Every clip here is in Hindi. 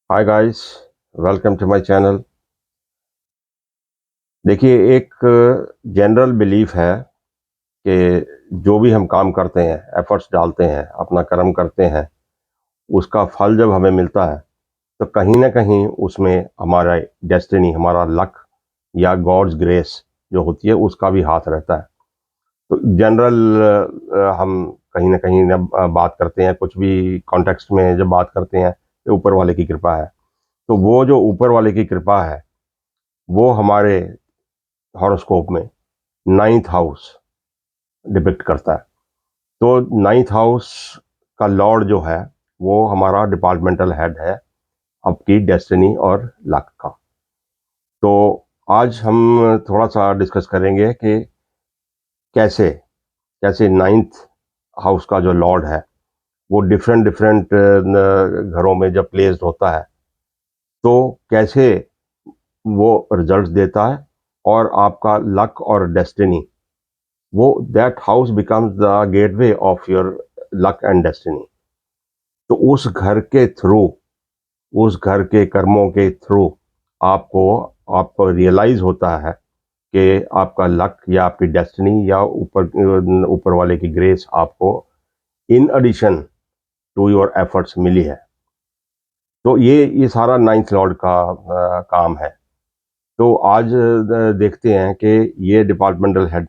Hi guys, welcome to my channel. देखिए, एक जनरल बिलीफ है कि जो भी हम काम करते हैं, एफर्ट्स डालते हैं, अपना कर्म करते हैं, उसका फल जब हमें मिलता है तो कहीं ना कहीं उसमें हमारा डेस्टिनी, हमारा लक या गॉड्स ग्रेस जो होती है उसका भी हाथ रहता है। तो जनरल हम कहीं ना कहीं जब बात करते हैं, कुछ भी कॉन्टेक्स्ट में जब बात करते हैं तो ऊपर वाले की कृपा है। तो वो जो ऊपर वाले की कृपा है वो हमारे हॉरोस्कोप में नाइन्थ हाउस डिपिक्ट करता है। तो नाइन्थ हाउस का लॉर्ड जो है वो हमारा डिपार्टमेंटल हेड है आपकी डेस्टिनी और लक का। तो आज हम थोड़ा सा डिस्कस करेंगे कि कैसे कैसे नाइन्थ हाउस का जो लॉर्ड है वो डिफरेंट डिफरेंट घरों में जब प्लेस्ड होता है तो कैसे वो रिजल्ट देता है, और आपका लक और डेस्टिनी, वो that house becomes the gateway of your luck and destiny. तो उस घर के थ्रू, उस घर के कर्मों के थ्रू आपको आपको रियलाइज होता है कि आपका लक या आपकी डेस्टिनी या ऊपर ऊपर वाले की ग्रेस आपको in addition to your efforts मिली है। तो ये सारा नाइन्थ लॉर्ड का काम है। तो आज देखते हैं कि ये डिपार्टमेंटल हेड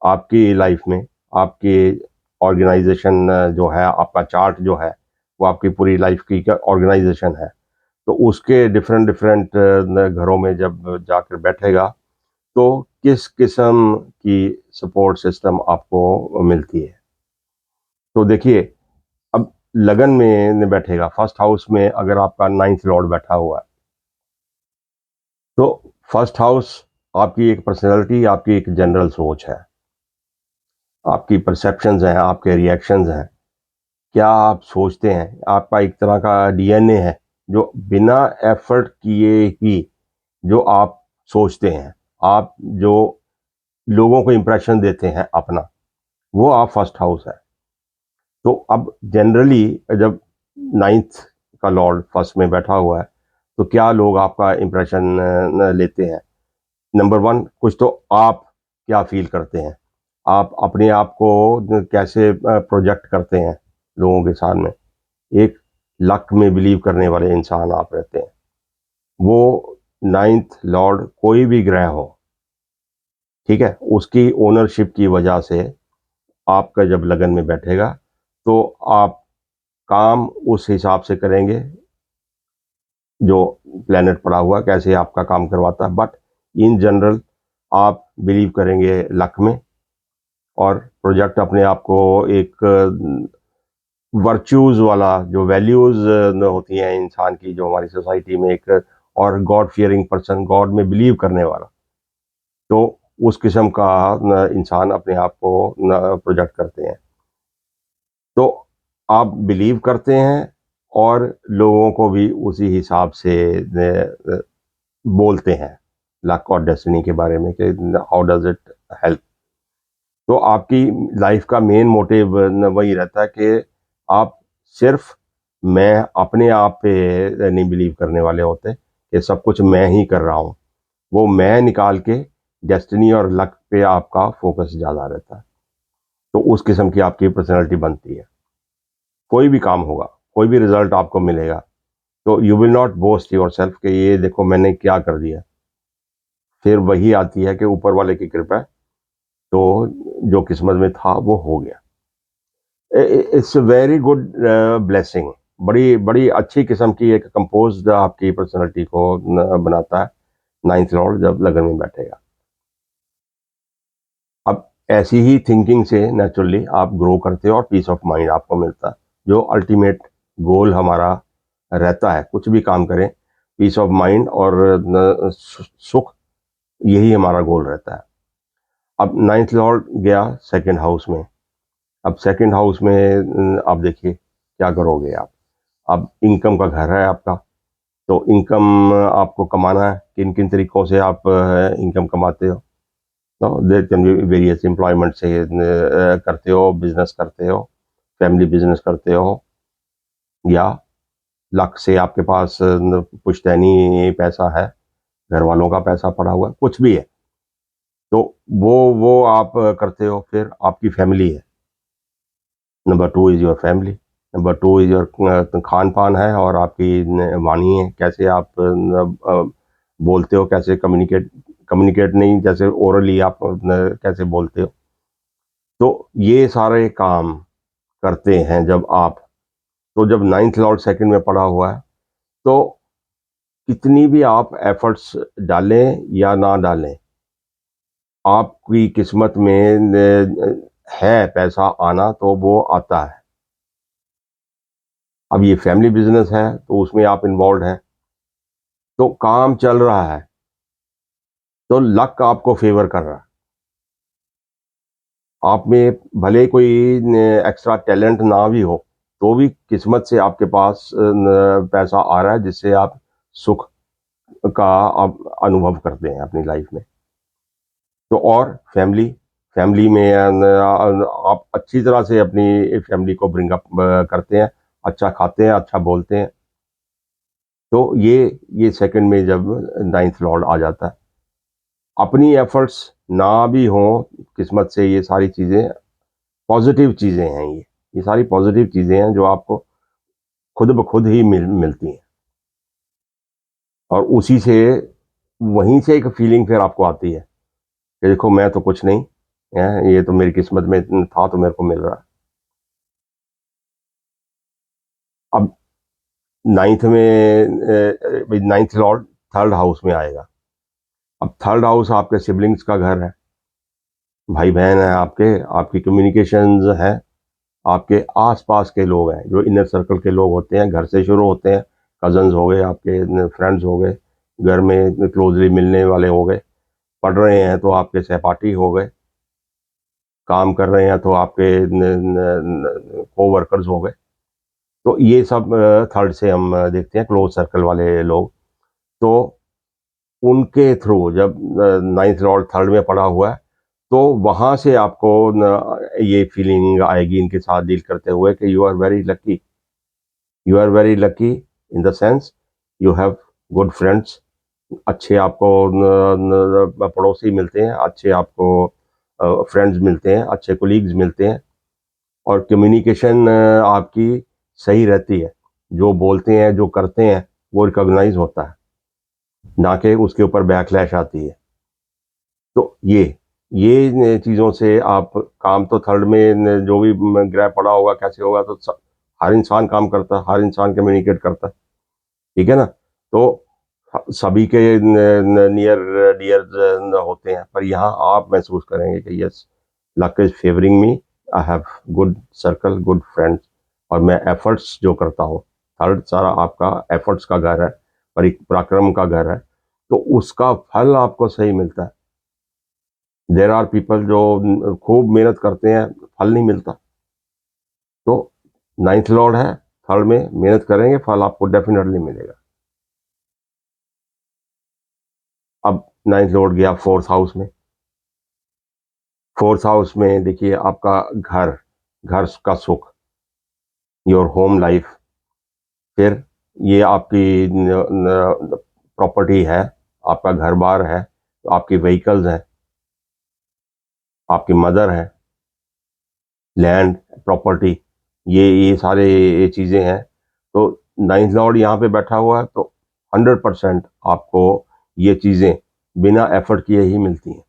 आपकी लाइफ में, आपकी ऑर्गेनाइजेशन जो है, आपका चार्ट जो है वो आपकी पूरी लाइफ की ऑर्गेनाइजेशन है। तो उसके डिफरेंट डिफरेंट घरों में जब जाकर बैठेगा तो किस किस्म की सपोर्ट सिस्टम आपको मिलती है। तो देखिए, अब लगन में बैठेगा, फर्स्ट हाउस में अगर आपका नाइन्थ लॉर्ड बैठा हुआ है तो फर्स्ट हाउस आपकी एक पर्सनैलिटी, आपकी एक जनरल सोच है, आपकी परसेप्शंस हैं, आपके रिएक्शंस हैं, क्या आप सोचते हैं। आपका एक तरह का डीएनए है जो बिना एफर्ट किए ही जो आप सोचते हैं, आप जो लोगों को इंप्रेशन देते हैं अपना, वो आप फर्स्ट हाउस है। तो अब जनरली जब नाइन्थ का लॉर्ड फर्स्ट में बैठा हुआ है तो क्या लोग आपका इंप्रेशन लेते हैं। नंबर वन, कुछ तो आप क्या फील करते हैं, आप अपने आप को कैसे प्रोजेक्ट करते हैं लोगों के सामने। एक लक में बिलीव करने वाले इंसान आप रहते हैं। वो नाइन्थ लॉर्ड कोई भी ग्रह हो, ठीक है, उसकी ओनरशिप की वजह से आपका जब लगन में बैठेगा तो आप काम उस हिसाब से करेंगे जो प्लेनेट पड़ा हुआ कैसे आपका काम करवाता है। बट इन जनरल आप बिलीव करेंगे लक में और प्रोजेक्ट अपने आप को एक वर्च्यूज वाला, जो वैल्यूज होती हैं इंसान की, जो हमारी सोसाइटी में एक, और गॉड फियरिंग पर्सन, गॉड में बिलीव करने वाला, तो उस किस्म का इंसान अपने आप को प्रोजेक्ट करते हैं। तो आप बिलीव करते हैं और लोगों को भी उसी हिसाब से बोलते हैं लक और डेस्टिनी के बारे में कि हाउ डज इट हेल्प। तो आपकी लाइफ का मेन मोटिव वही रहता है कि आप सिर्फ मैं अपने आप पे नहीं बिलीव करने वाले होते कि सब कुछ मैं ही कर रहा हूँ। वो मैं निकाल के डेस्टिनी और लक पे आपका फोकस ज़्यादा रहता है। तो उस किस्म की आपकी पर्सनैलिटी बनती है। कोई भी काम होगा, कोई भी रिजल्ट आपको मिलेगा तो you will not boast your self कि ये देखो मैंने क्या कर दिया। फिर वही आती है कि ऊपर वाले की कृपा है, तो जो किस्मत में था वो हो गया। It's a very good blessing. बड़ी बड़ी अच्छी किस्म की एक कंपोज्ड आपकी पर्सनैलिटी को बनाता है नाइन्थ लॉर्ड जब लगन में बैठेगा। अब ऐसी ही थिंकिंग से नेचुरली आप ग्रो करते हो और पीस ऑफ माइंड आपको मिलता है, जो अल्टीमेट गोल हमारा रहता है। कुछ भी काम करें, पीस ऑफ माइंड और सुख, यही हमारा गोल रहता है। अब नाइन्थ लॉर्ड गया सेकंड हाउस में। अब सेकंड हाउस में आप देखिए क्या करोगे आप। अब इनकम का घर है आपका, तो इनकम आपको कमाना है। किन किन तरीकों से आप इनकम कमाते हो। तो there can be various employment से करते हो, बिजनेस करते हो, फैमिली बिजनेस करते हो, या लक से आपके पास पुश्तैनी पैसा है, घर वालों का पैसा पड़ा हुआ है, कुछ भी है, तो वो आप करते हो, फिर आपकी फैमिली है। Number 2 is your family, number 2 is your खान-पान है और आपकी वाणी है, कैसे आप बोलते हो, कैसे कम्युनिकेट कम्युनिकेट नहीं, जैसे ओरली आप कैसे बोलते हो। तो ये सारे काम करते हैं जब आप, तो जब नाइन्थ लॉर्ड सेकंड में पड़ा हुआ है, तो कितनी भी आप एफर्ट्स डालें या ना डालें, आपकी किस्मत में है पैसा आना, तो वो आता है। अब ये फैमिली बिजनेस है, तो उसमें आप इन्वॉल्व हैं, तो काम चल रहा है, तो लक आपको फेवर कर रहा है। आप में भले कोई एक्स्ट्रा टैलेंट ना भी हो, तो भी किस्मत से आपके पास पैसा आ रहा है, जिससे आप सुख का आप अनुभव करते हैं अपनी लाइफ में। तो और फैमिली, फैमिली में आप अच्छी तरह से अपनी फैमिली को ब्रिंग अप करते हैं, अच्छा खाते हैं, अच्छा बोलते हैं। तो ये सेकंड में जब नाइन्थ लॉर्ड आ जाता है, अपनी एफर्ट्स ना भी हों, किस्मत से ये सारी चीज़ें पॉजिटिव चीज़ें हैं, ये सारी पॉजिटिव चीज़ें हैं जो आपको खुद ब खुद ही मिलती हैं, और उसी से, वहीं से एक फीलिंग फिर आपको आती है कि देखो मैं तो कुछ नहीं है, ये तो मेरी किस्मत में था, तो मेरे को मिल रहा है। अब नाइन्थ में नाइन्थ लॉर्ड थर्ड हाउस में आएगा। अब थर्ड हाउस आपके सिबलिंग्स का घर है, भाई बहन है आपके, आपकी कम्युनिकेशंस हैं, आपके आसपास के लोग हैं, जो इनर सर्कल के लोग होते हैं, घर से शुरू होते हैं, कजन्स हो गए आपके, फ्रेंड्स हो गए, घर में क्लोजली मिलने वाले हो गए, पढ़ रहे हैं तो आपके सहपाठी हो गए, काम कर रहे हैं तो आपके को वर्कर्स हो गए। तो ये सब थर्ड से हम देखते हैं, क्लोज सर्कल वाले लोग। तो उनके थ्रू जब नाइन्थ लॉर्ड थर्ड में पड़ा हुआ है, तो वहाँ से आपको ये फीलिंग आएगी इनके साथ डील करते हुए कि you are very lucky, you are very lucky in the sense you have good friends, अच्छे आपको पड़ोसी मिलते हैं, अच्छे आपको फ्रेंड्स मिलते हैं, अच्छे कोलीग्स मिलते हैं, और कम्युनिकेशन आपकी सही रहती है, जो बोलते हैं, जो करते हैं, वो रिकॉग्नाइज होता है, ना कि उसके ऊपर बैकलैश आती है। तो ये चीज़ों से आप, काम तो थर्ड में जो भी ग्रह पड़ा होगा कैसे होगा, तो हर इंसान काम करता है, हर इंसान कम्युनिकेट करता है, ठीक है ना। तो सभी के नियर डियर होते हैं, पर यहाँ आप महसूस करेंगे कि yes, luck is favouring me, I have good circle, good friends, और मैं एफर्ट्स जो करता हूँ, थर्ड सारा आपका एफर्ट्स का घर है, पराक्रम का घर है, तो उसका फल आपको सही मिलता है। देर आर पीपल जो खूब मेहनत करते हैं, फल नहीं मिलता। तो नाइन्थ लॉर्ड है थर्ड में, मेहनत करेंगे, फल आपको डेफिनेटली मिलेगा। अब नाइन्थ लॉर्ड गया फोर्थ हाउस में, फोर्थ हाउस में देखिए आपका घर, घर का सुख, योर होम लाइफ, फिर ये आपकी प्रॉपर्टी है, आपका घर बार है, आपकी व्हीकल्स हैं, आपकी मदर है, लैंड प्रॉपर्टी, ये सारे ये चीज़ें हैं। तो नाइन्थ लॉर्ड यहाँ पे बैठा हुआ है, तो 100% आपको ये चीज़ें बिना एफर्ट किए ही मिलती हैं,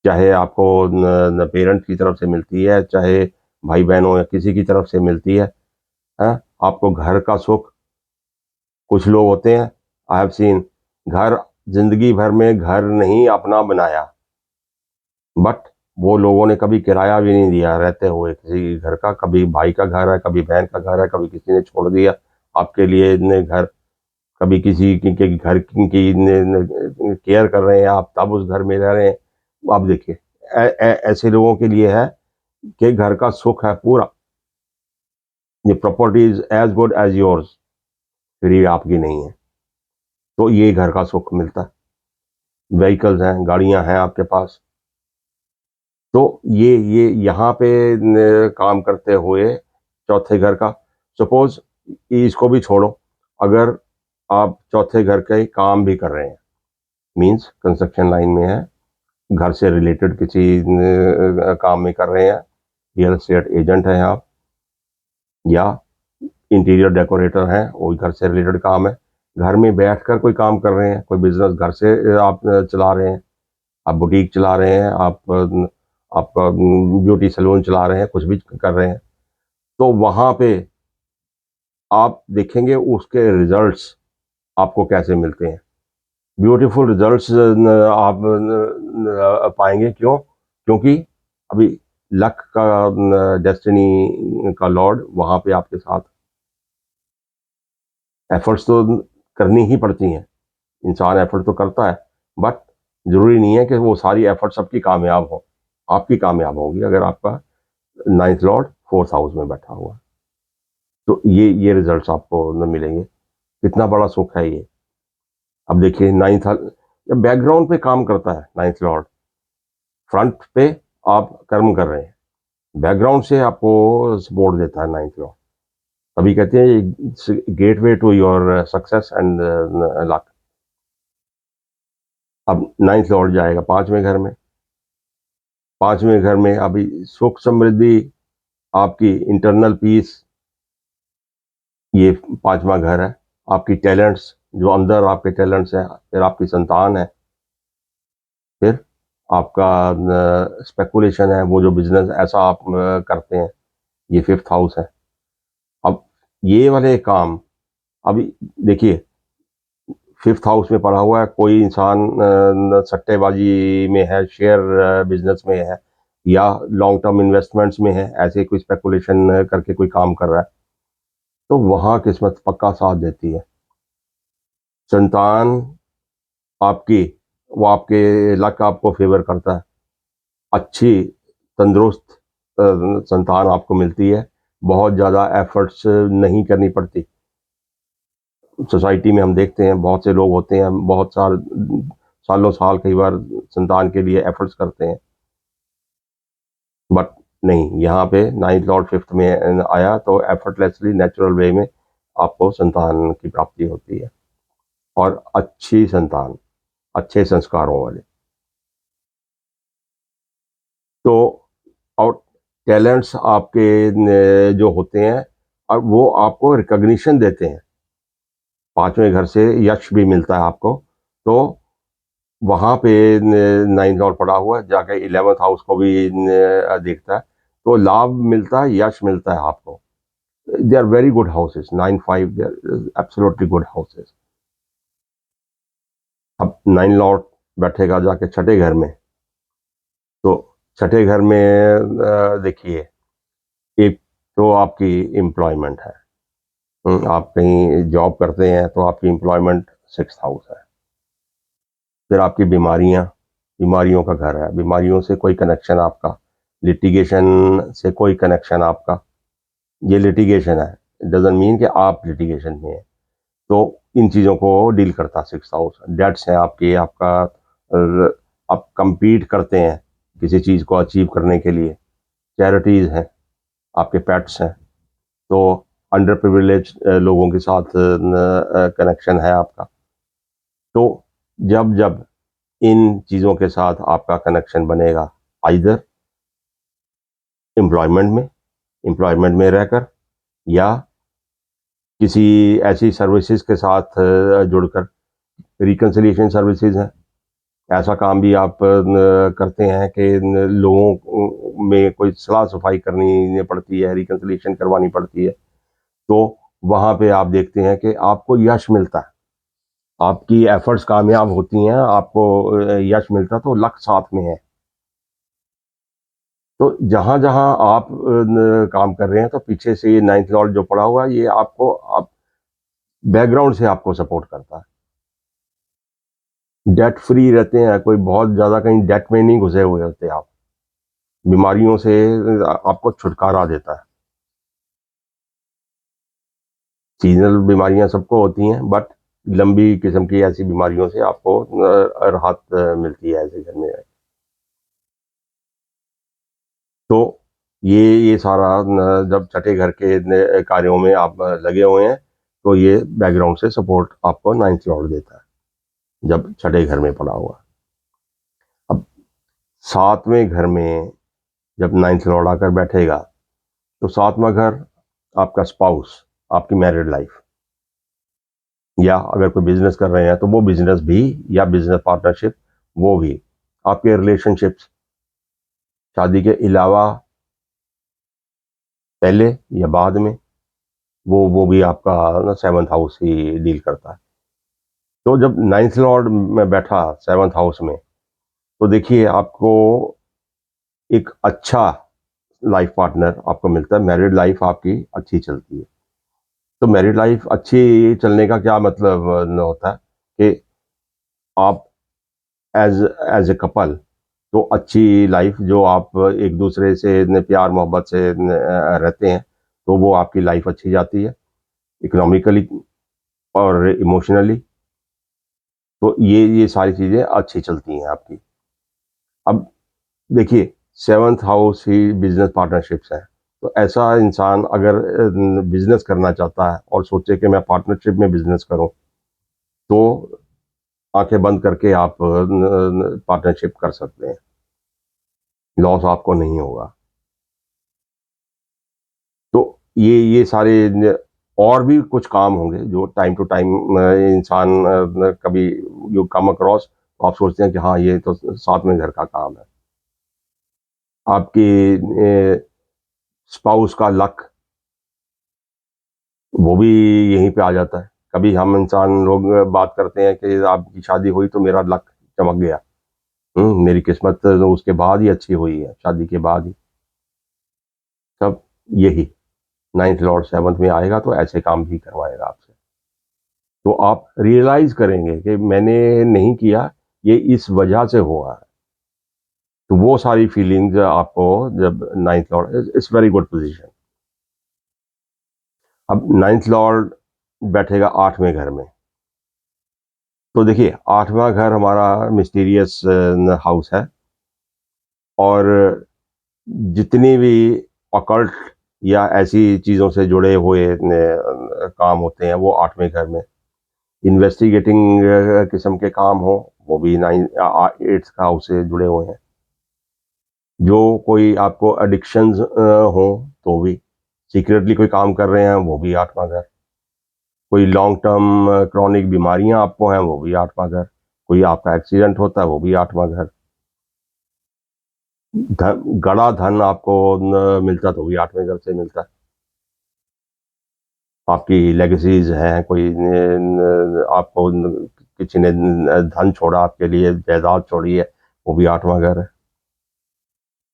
चाहे आपको न पेरेंट्स की तरफ से मिलती है, चाहे भाई बहनों या किसी की तरफ से मिलती है। आपको घर का सुख, कुछ लोग होते हैं, आई हैव सीन, घर जिंदगी भर में घर नहीं अपना बनाया, बट वो लोगों ने कभी किराया भी नहीं दिया रहते हुए किसी घर का, कभी भाई का घर है, कभी बहन का घर है, कभी किसी ने छोड़ दिया आपके लिए इतने घर, कभी किसी के घर की केयर कर रहे हैं आप, तब उस घर में रह रहे हैं। आप देखिए, ऐसे लोगों के लिए है कि घर का सुख है पूरा, ये property is as good as yours, फिर ये आपकी नहीं है, तो ये घर का सुख मिलता है, व्हीकल्स हैं, गाड़ियां हैं आपके पास। तो ये यहाँ पे काम करते हुए चौथे घर का, सपोज इसको भी छोड़ो, अगर आप चौथे घर के काम भी कर रहे हैं, मींस कंस्ट्रक्शन लाइन में है, घर से रिलेटेड किसी काम में कर रहे हैं, रियल एस्टेट एजेंट हैं आप, या इंटीरियर डेकोरेटर हैं, वो घर से रिलेटेड काम है, घर में बैठकर कोई काम कर रहे हैं, कोई बिजनेस घर से आप चला रहे हैं, आप बुटीक चला रहे हैं, आप ब्यूटी सैलून चला रहे हैं, कुछ भी कर रहे हैं, तो वहां पे आप देखेंगे उसके रिजल्ट्स आपको कैसे मिलते हैं। ब्यूटीफुल रिजल्ट्स आप पाएंगे। क्यों? क्योंकि अभी लक का, डेस्टिनी का लॉर्ड वहां पे आपके साथ। एफर्ट्स तो करनी ही पड़ती हैं, इंसान एफर्ट तो करता है, बट जरूरी नहीं है कि वो सारी एफर्ट्स आपकी कामयाब हो। आपकी कामयाब होगी अगर आपका नाइन्थ लॉर्ड फोर्थ हाउस में बैठा हुआ है, तो ये रिजल्ट्स आपको न मिलेंगे। कितना बड़ा सुख है ये। अब देखिए नाइन्थ बैकग्राउंड पे काम करता है नाइन्थ लॉर्ड, फ्रंट पे आप कर्म कर रहे हैं, बैकग्राउंड से आपको सपोर्ट देता है नाइन्थ लॉर्ड। तभी कहते हैं gateway to your success and luck. अब नाइन्थ लॉर्ड जाएगा पांचवें घर में, पांचवें घर में अभी सुख समृद्धि, आपकी इंटरनल पीस, ये पांचवा घर है। आपकी टैलेंट्स, जो अंदर आपके टैलेंट्स हैं, फिर आपकी संतान है, फिर आपका स्पेकुलेशन है, वो जो बिजनेस ऐसा आप करते हैं, ये फिफ्थ हाउस है। अब ये वाले काम, अभी देखिए फिफ्थ हाउस में पड़ा हुआ है, कोई इंसान सट्टेबाजी में है, शेयर बिजनेस में है, या लॉन्ग टर्म इन्वेस्टमेंट्स में है, ऐसे कोई स्पेकुलेशन करके कोई काम कर रहा है, तो वहां किस्मत पक्का साथ देती है। संतान आपकी, वो आपके लक आपको फेवर करता है, अच्छी तंदुरुस्त संतान आपको मिलती है, बहुत ज़्यादा एफर्ट्स नहीं करनी पड़ती। सोसाइटी में हम देखते हैं बहुत से लोग होते हैं, बहुत सालों साल कई बार संतान के लिए एफर्ट्स करते हैं, बट नहीं, यहाँ पे नाइन्थ लॉर्ड फिफ्थ में आया तो एफर्टलेसली नेचुरल वे में आपको संतान की प्राप्ति होती है, और अच्छी संतान, अच्छे संस्कारों वाले। तो और टैलेंट्स आपके जो होते हैं, और वो आपको रिकग्निशन देते हैं। पांचवें घर से यश भी मिलता है आपको, तो वहां पे नाइन्थ लॉर्ड पड़ा हुआ है, जाके 11th हाउस को भी देखता है, तो लाभ मिलता है, यश मिलता है आपको। They are very good houses, 9 5, they are absolutely good houses. अब नाइन लॉर्ड बैठेगा जाके छठे घर में, तो छठे घर में देखिए, एक तो आपकी एम्प्लॉयमेंट है। आप कहीं जॉब करते हैं तो आपकी एम्प्लॉयमेंट सिक्स्थ हाउस है। फिर आपकी बीमारियां, बीमारियों का घर है, बीमारियों से कोई कनेक्शन आपका, लिटिगेशन से कोई कनेक्शन आपका, ये लिटिगेशन है, इट डजंट मीन कि आप लिटिगेशन में है, तो इन चीज़ों को डील करता सिक्स हाउस। डेट्स है आपकी, आपका आप compete करते हैं किसी चीज़ को अचीव करने के लिए, चैरिटीज़ हैं, आपके पेट्स हैं, तो अंडर प्रिविलेज लोगों के साथ कनेक्शन है आपका। तो जब जब इन चीज़ों के साथ आपका कनेक्शन बनेगा, आइदर एम्प्लॉयमेंट में रहकर, या किसी ऐसी सर्विसेज के साथ जुड़कर, रिकन्सिलिएशन सर्विसेज हैं, ऐसा काम भी आप करते हैं कि लोगों में कोई सलाह सफाई करनी पड़ती है, रिकन्सिलिएशन करवानी पड़ती है, तो वहाँ पे आप देखते हैं कि आपको यश मिलता है, आपकी एफर्ट्स कामयाब होती हैं, आपको यश मिलता है, तो लक साथ में है। तो जहाँ जहाँ आप काम कर रहे हैं, तो पीछे से ये नाइन्थ लॉर्ड जो पड़ा हुआ है, ये आपको आप बैकग्राउंड से आपको सपोर्ट करता है। डेट फ्री रहते हैं, कोई बहुत ज़्यादा कहीं डेट में नहीं घुसे हुए होते आप, बीमारियों से आपको छुटकारा देता है। सीजनल बीमारियां सबको होती हैं, बट लंबी किस्म की ऐसी बीमारियों से आपको राहत मिलती है ऐसे घर में। तो ये सारा जब छठे घर के कार्यों में आप लगे हुए हैं तो ये बैकग्राउंड से सपोर्ट आपको नाइन्थ लॉर्ड देता है जब छठे घर में पड़ा हुआ। अब सातवें घर में जब नाइन्थ लॉर्ड आकर बैठेगा तो सातवां घर आपका स्पाउस, आपकी मैरिड लाइफ, या अगर कोई बिजनेस कर रहे हैं तो वो बिजनेस भी, या बिजनेस पार्टनरशिप वो भी, आपके रिलेशनशिप्स शादी के अलावा पहले या बाद में, वो भी आपका सेवन्थ हाउस ही डील करता है। तो जब नाइन्थ लॉर्ड में बैठा सेवन्थ हाउस में, तो देखिए आपको एक अच्छा लाइफ पार्टनर आपको मिलता है, मैरिड लाइफ आपकी अच्छी चलती है। तो मैरिड लाइफ अच्छी चलने का क्या मतलब न होता है कि आप एज एज ए कपल, तो अच्छी लाइफ जो आप एक दूसरे से इतने प्यार मोहब्बत से रहते हैं, तो वो आपकी लाइफ अच्छी जाती है इकोनॉमिकली और इमोशनली। तो ये सारी चीज़ें अच्छी चलती हैं आपकी। अब देखिए, सेवन्थ हाउस ही बिजनेस पार्टनरशिप्स है, तो ऐसा इंसान अगर बिजनेस करना चाहता है और सोचे कि मैं पार्टनरशिप में बिजनेस करूं, तो आंखें बंद करके आप पार्टनरशिप कर सकते हैं, लॉस आपको नहीं होगा। तो ये सारे और भी कुछ काम होंगे जो टाइम टू टाइम इंसान कभी यू कम अक्रॉस, तो आप सोचते हैं कि हाँ ये तो साथ में घर का काम है। आपकी स्पाउस का लक वो भी यहीं पे आ जाता है। कभी हम इंसान लोग बात करते हैं कि आपकी शादी हुई तो मेरा लक चमक गया, मेरी किस्मत तो उसके बाद ही अच्छी हुई है, शादी के बाद ही। सब यही नाइन्थ लॉर्ड सेवन्थ में आएगा तो ऐसे काम भी करवाएगा आपसे, तो आप रियलाइज करेंगे कि मैंने नहीं किया, ये इस वजह से हुआ है। तो वो सारी फीलिंग्स आपको जब ninth Lord, it's very good position. अब नाइन्थ लॉर्ड बैठेगा आठवें घर में, तो देखिए आठवां घर हमारा मिस्टीरियस हाउस है, और जितनी भी अकल्ट या ऐसी चीज़ों से जुड़े हुए काम होते हैं वो आठवें घर में, इन्वेस्टिगेटिंग किस्म के काम हो वो भी एट्थ हाउस से जुड़े हुए हैं, जो कोई आपको एडिक्शंस हो तो भी, सीक्रेटली कोई काम कर रहे हैं वो भी आठवां घर, कोई लॉन्ग टर्म क्रॉनिक बीमारियां आपको हैं वो भी आठवां घर, कोई आपका एक्सीडेंट होता है वो भी आठवां घर, गड़ा धन आपको मिलता तो भी आठवें घर से मिलता है, आपकी लेगेसीज हैं, कोई आपको किसी ने धन छोड़ा आपके लिए, जायदाद छोड़ी है, वो भी आठवां घर है।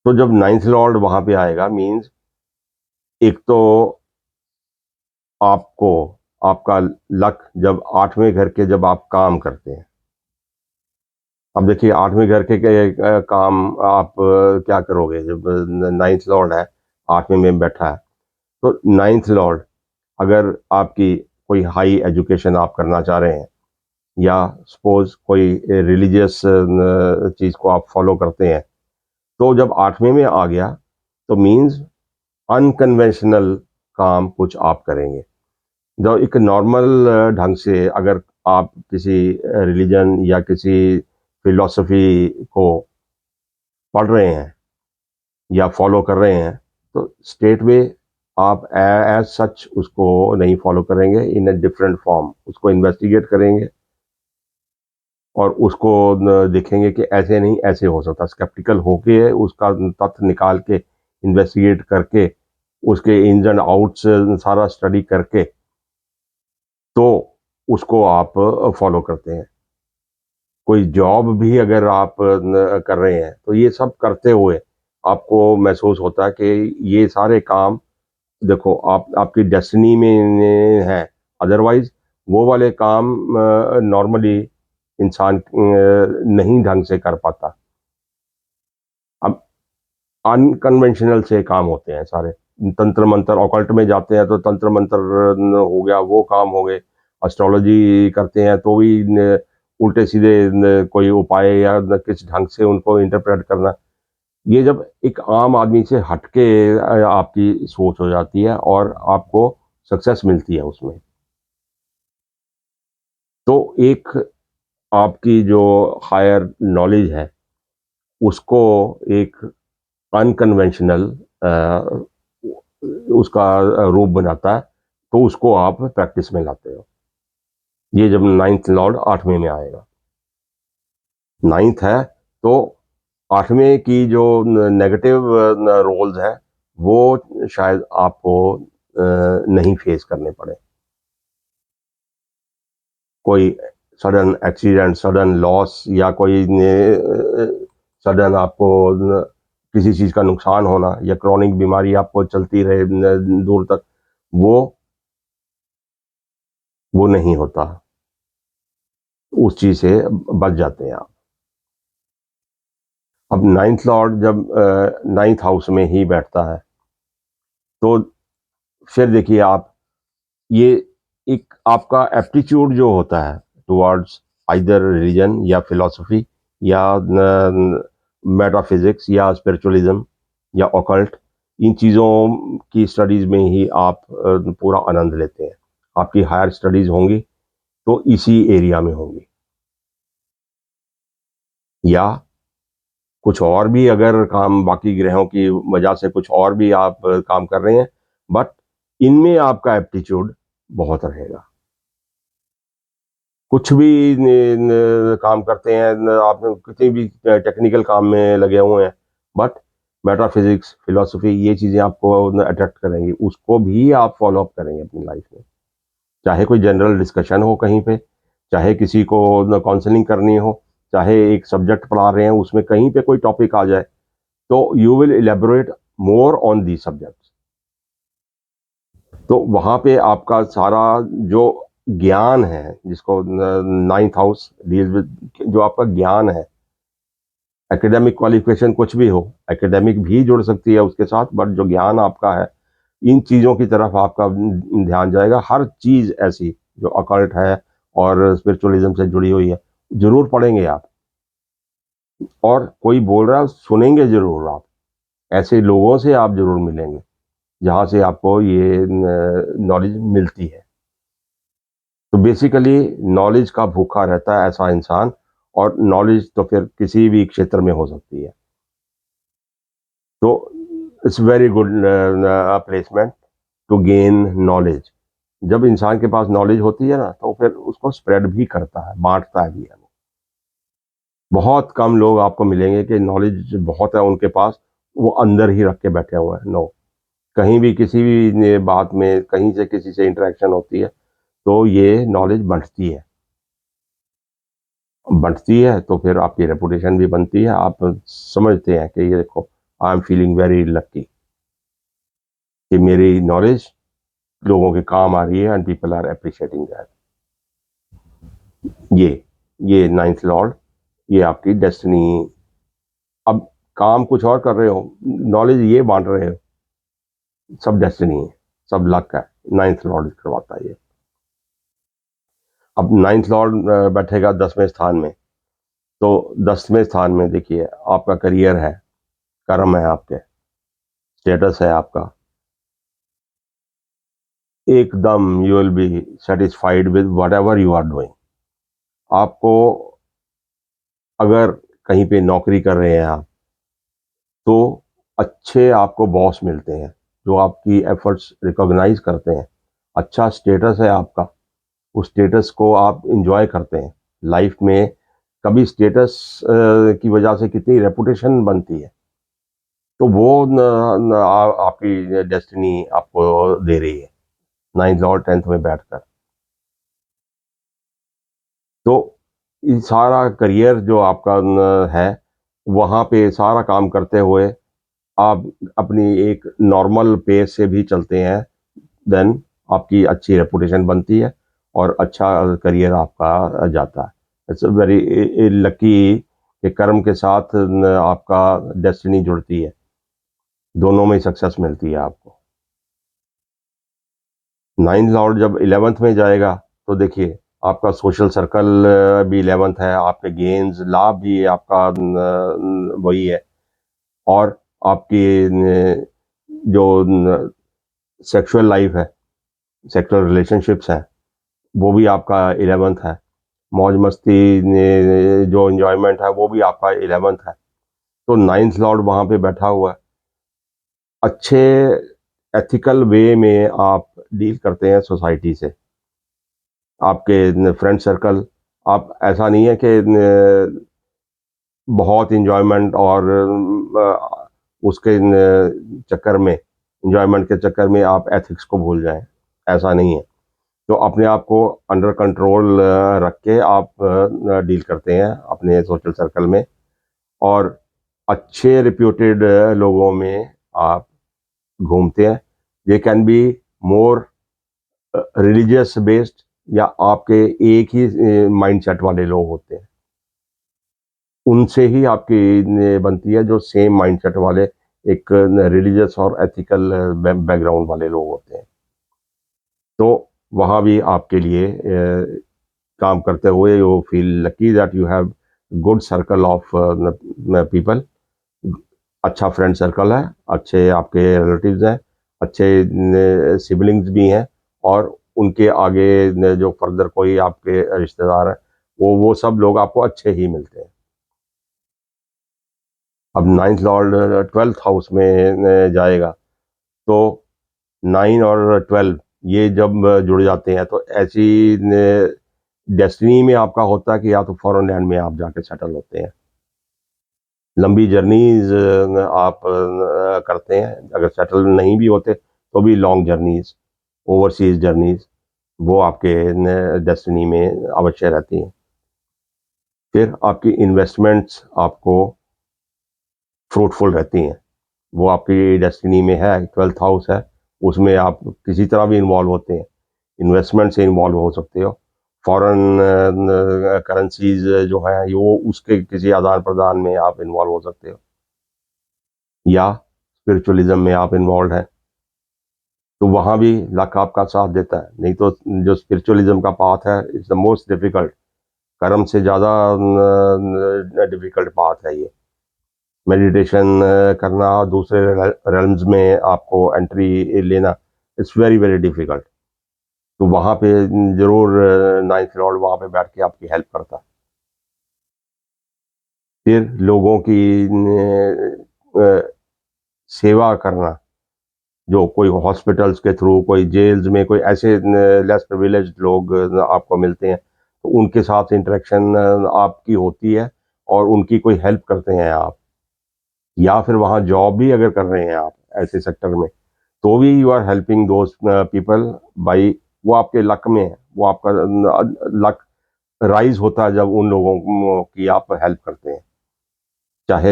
तो जब नाइन्थ लॉर्ड वहां पे आएगा मींस, एक तो आपको आपका लक जब आठवें घर के जब आप काम करते हैं, अब देखिए आठवें घर के काम आप क्या करोगे जब नाइन्थ लॉर्ड है आठवें में बैठा है। तो नाइन्थ लॉर्ड, अगर आपकी कोई हाई एजुकेशन आप करना चाह रहे हैं, या सपोज कोई रिलीजियस चीज़ को आप फॉलो करते हैं, तो जब आठवें में आ गया तो मीन्स अनकन्वेंशनल काम कुछ आप करेंगे। जो एक नॉर्मल ढंग से अगर आप किसी रिलीजन या किसी फिलॉसफी को पढ़ रहे हैं या फॉलो कर रहे हैं, तो स्टेट वे आप एज सच उसको नहीं फॉलो करेंगे, इन ए डिफरेंट फॉर्म उसको इन्वेस्टिगेट करेंगे, और उसको देखेंगे कि ऐसे नहीं ऐसे हो सकता, स्केप्टिकल होके उसका तथ्य निकाल के इन्वेस्टिगेट करके उसके इन्स एंड आउट्स सारा स्टडी करके तो उसको आप फॉलो करते हैं। कोई जॉब भी अगर आप कर रहे हैं तो ये सब करते हुए आपको महसूस होता है कि ये सारे काम, देखो आप आपकी डेस्टिनी में है, अदरवाइज वो वाले काम नॉर्मली इंसान नहीं ढंग से कर पाता। अब अनकन्वेंशनल से काम होते हैं सारे, तंत्र मंत्र ऑकल्ट में जाते हैं तो तंत्र मंत्र हो गया, वो काम हो गए, एस्ट्रोलॉजी करते हैं तो भी उल्टे सीधे कोई उपाय या किस ढंग से उनको इंटरप्रेट करना, ये जब एक आम आदमी से हटके आपकी सोच हो जाती है और आपको सक्सेस मिलती है उसमें, तो एक आपकी जो हायर नॉलेज है, उसको एक अनकन्वेंशनल उसका रूप बनाता है, तो उसको आप प्रैक्टिस में लाते हो। ये जब नाइन्थ लॉर्ड 8वें में आएगा, नाइन्थ है, तो 8वें की जो नेगेटिव रोल्स हैं, वो शायद आपको नहीं फेस करने पड़े। कोई सडन एक्सीडेंट, सडन लॉस, या कोई सडन आपको किसी चीज़ का नुकसान होना, या क्रॉनिक बीमारी आपको चलती रहे दूर तक, वो वो नहीं होता। उस चीज़ से बच जाते हैं आप। अब नाइन्थ लॉर्ड जब नाइन्थ हाउस में ही बैठता है, तो फिर देखिए आप, ये एक आपका एप्टीट्यूड जो होता है टुवर्ड्स आइदर रिलीजन या फिलॉसफी या मेटाफिजिक्स या स्पिरिचुअलिज्म या ऑकल्ट, इन चीज़ों की स्टडीज़ में ही आप पूरा आनंद लेते हैं। आपकी हायर स्टडीज़ होंगी तो इसी एरिया में होंगी, या कुछ और भी अगर काम बाकी ग्रहों की वजह से कुछ और भी आप काम कर रहे हैं, बट इनमें आपका एप्टीट्यूड बहुत रहेगा। कुछ भी काम करते हैं, आप किसी भी टेक्निकल काम में लगे हुए हैं, बट मेटाफिजिक्स, फिलोसफी, ये चीज़ें आपको अट्रैक्ट करेंगी, उसको भी आप फॉलो अप करेंगे अपनी लाइफ में। चाहे कोई जनरल डिस्कशन हो कहीं पे, चाहे किसी को काउंसलिंग करनी हो, चाहे एक सब्जेक्ट पढ़ा रहे हैं उसमें कहीं पे कोई टॉपिक आ जाए, तो you will elaborate more on the subject. तो वहाँ पे आपका सारा जो ज्ञान है, जिसको नाइन्थ हाउस डील विद, जो आपका ज्ञान है, एकेडमिक क्वालिफिकेशन कुछ भी हो, एकेडमिक भी जुड़ सकती है उसके साथ, बट जो ज्ञान आपका है, इन चीज़ों की तरफ आपका ध्यान जाएगा। हर चीज़ ऐसी जो अकल्ट है और स्पिरिचुअलिज्म से जुड़ी हुई है, जरूर पढ़ेंगे आप, और कोई बोल रहा है सुनेंगे जरूर आप, ऐसे लोगों से आप जरूर मिलेंगे जहाँ से आपको ये नॉलेज मिलती है। तो बेसिकली नॉलेज का भूखा रहता है ऐसा इंसान, और नॉलेज तो फिर किसी भी क्षेत्र में हो सकती है। तो it's very good placement to gain knowledge. जब इंसान के पास नॉलेज होती है ना, तो फिर उसको स्प्रेड भी करता है, बांटता भी है। बहुत कम लोग आपको मिलेंगे कि नॉलेज बहुत है उनके पास, वो अंदर ही रख के बैठे हुए हैं। नो, कहीं भी किसी भी बात में कहीं से किसी से इंटरेक्शन होती है, तो ये नॉलेज बढ़ती है, तो फिर आपकी रेपुटेशन भी बनती है। आप समझते हैं कि ये देखो, I am feeling very lucky कि मेरी नॉलेज लोगों के काम आ रही है, and people are appreciating that. ये ये नाइन्थ लॉर्ड, ये आपकी डेस्टिनी। अब काम कुछ और कर रहे हो, नॉलेज ये बांट रहे हो, सब डेस्टिनी है, सब लक है। नाइन्थ लॉर्ड करवाता है ये। अब नाइन्थ लॉर्ड बैठेगा 10वें स्थान में, तो 10वें स्थान में देखिए आपका करियर है, कर्म है, आपके स्टेटस है आपका, एकदम you will be satisfied with whatever you are doing. आपको अगर कहीं पे नौकरी कर रहे हैं आप, तो अच्छे आपको बॉस मिलते हैं जो आपकी एफर्ट्स रिकॉग्नाइज करते हैं। अच्छा स्टेटस है आपका, उस स्टेटस को आप इंजॉय करते हैं लाइफ में। कभी स्टेटस की वजह से कितनी रेपुटेशन बनती है, तो वो आपकी डेस्टिनी आपको दे रही है नाइन्थ और 10th में बैठकर। तो ये सारा करियर जो आपका है, वहाँ पे सारा काम करते हुए आप अपनी एक नॉर्मल पेस से भी चलते हैं, देन आपकी अच्छी रेपुटेशन बनती है और अच्छा करियर आपका जाता है। इट्स वेरी लकी कि कर्म के साथ आपका डेस्टिनी जुड़ती है, दोनों में सक्सेस मिलती है आपको। नाइन लॉर्ड जब 11th में जाएगा, तो देखिए आपका सोशल सर्कल भी 11th है, आपके गेन्स लाभ भी आपका वही है। और आपकी जो सेक्सुअल लाइफ है, सेक्सुअल रिलेशनशिप्स हैं, वो भी आपका 11th है। मौज मस्ती जो एंजॉयमेंट है वो भी आपका 11th है। तो 9th लॉर्ड वहाँ पे बैठा हुआ है। अच्छे एथिकल वे में आप डील करते हैं सोसाइटी से, आपके फ्रेंड सर्कल, आप ऐसा नहीं है कि बहुत इंजॉयमेंट और उसके चक्कर में, इंजॉयमेंट के चक्कर में आप एथिक्स को भूल जाएं, ऐसा नहीं है। तो अपने आप को अंडर कंट्रोल रख के आप डील करते हैं अपने सोशल सर्कल में, और अच्छे रिप्यूटेड लोगों में आप घूमते हैं। They can be more religious based, या आपके एक ही माइंडसेट वाले लोग होते हैं, उनसे ही आपकी बनती है जो सेम माइंडसेट वाले, एक रिलीजियस और एथिकल बैकग्राउंड वाले लोग होते हैं। तो वहाँ भी आपके लिए काम करते हुए you feel lucky that you have good circle of people. अच्छा फ्रेंड सर्कल है, अच्छे आपके रिलेटिव्स हैं, अच्छे सिबलिंग्स भी हैं, और उनके आगे जो फर्दर कोई आपके रिश्तेदार हैं, वो सब लोग आपको अच्छे ही मिलते हैं। अब 9th लॉर्ड 12th हाउस में जाएगा, तो 9 और 12 ये जब जुड़ जाते हैं तो ऐसी डेस्टिनी में आपका होता है कि या तो फॉरेन लैंड में आप जाके सेटल होते हैं। लंबी जर्नीज आप करते हैं, अगर सेटल नहीं भी होते तो भी लॉन्ग जर्नीज, ओवरसीज जर्नीज, वो आपके डेस्टिनी में अवश्य रहती हैं। फिर आपकी इन्वेस्टमेंट्स आपको फ्रूटफुल रहती हैं, वो आपकी डेस्टिनी में है, 12th हाउस है, उसमें आप किसी तरह भी इन्वॉल्व होते हैं, इन्वेस्टमेंट से इन्वॉल्व हो सकते हो, फॉरेन करेंसीज जो है वो उसके किसी आदान प्रदान में आप इन्वॉल्व हो सकते हो, या स्पिरिचुअलिज्म में आप इन्वॉल्व हैं, तो वहाँ भी लक आपका साथ देता है। नहीं तो जो स्पिरिचुअलिज्म का पाथ है, इट्स द मोस्ट डिफिकल्ट, कर्म से ज़्यादा डिफिकल्ट पाथ है ये। मेडिटेशन करना, दूसरे रेल्म्स में आपको एंट्री लेना, इट्स वेरी वेरी डिफिकल्ट। तो वहाँ पे जरूर 9th लॉर्ड वहाँ पे बैठ के आपकी हेल्प करता है। फिर लोगों की सेवा करना, जो कोई हॉस्पिटल्स के थ्रू, कोई जेल्स में, कोई ऐसे लेस प्रिविलेज्ड लोग आपको मिलते हैं, तो उनके साथ इंटरेक्शन आपकी होती है, और उनकी कोई हेल्प करते हैं आप, या फिर वहाँ जॉब भी अगर कर रहे हैं आप ऐसे सेक्टर में, तो भी you are helping those people by, वो आपके लक में है, वो आपका लक राइज होता है जब उन लोगों की आप हेल्प करते हैं, चाहे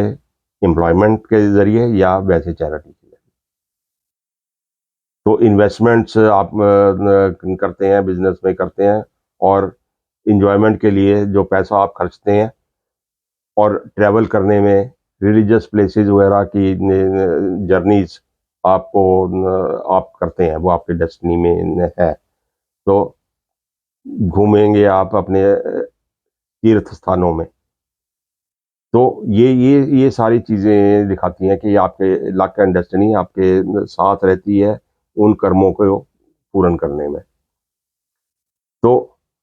एम्प्लॉयमेंट के जरिए या वैसे चैरिटी के जरिए। तो इन्वेस्टमेंट्स आप करते हैं, बिजनेस में करते हैं, और इंजॉयमेंट के लिए जो पैसा आप खर्चते हैं, और ट्रैवल करने में, रिलीजियस प्लेसेस वगैरह की जर्नीज आपको आप करते हैं, वो आपके डेस्टिनी में है। तो घूमेंगे आप अपने तीर्थ स्थानों में, तो ये सारी चीज़ें दिखाती हैं कि आपके लक एंड डेस्टिनी आपके साथ रहती है उन कर्मों को पूर्ण करने में। तो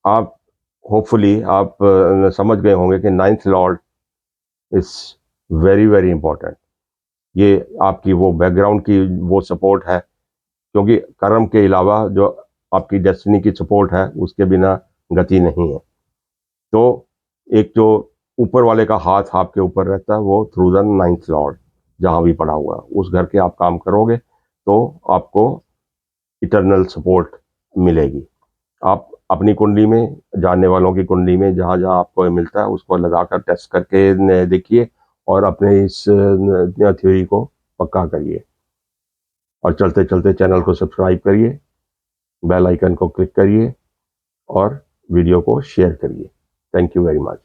आप होपफुली आप समझ गए होंगे कि 9th Lord is very very important. ये आपकी वो बैकग्राउंड की वो सपोर्ट है, क्योंकि कर्म के अलावा जो आपकी डेस्टिनी की सपोर्ट है, उसके बिना गति नहीं है। तो एक जो ऊपर वाले का हाथ आपके ऊपर रहता है, वो थ्रू द 9th लॉर्ड जहाँ भी पड़ा हुआ है, उस घर के आप काम करोगे तो आपको इटरनल सपोर्ट मिलेगी। आप अपनी कुंडली में, जानने वालों की कुंडली में, जहाँ जहाँ आपको ये मिलता है उसको लगाकर टेस्ट करके देखिए, और अपने इस थ्योरी को पक्का करिए, और चलते चलते चैनल को सब्सक्राइब करिए, बेल आइकन को क्लिक करिए, और वीडियो को शेयर करिए। Thank you very much.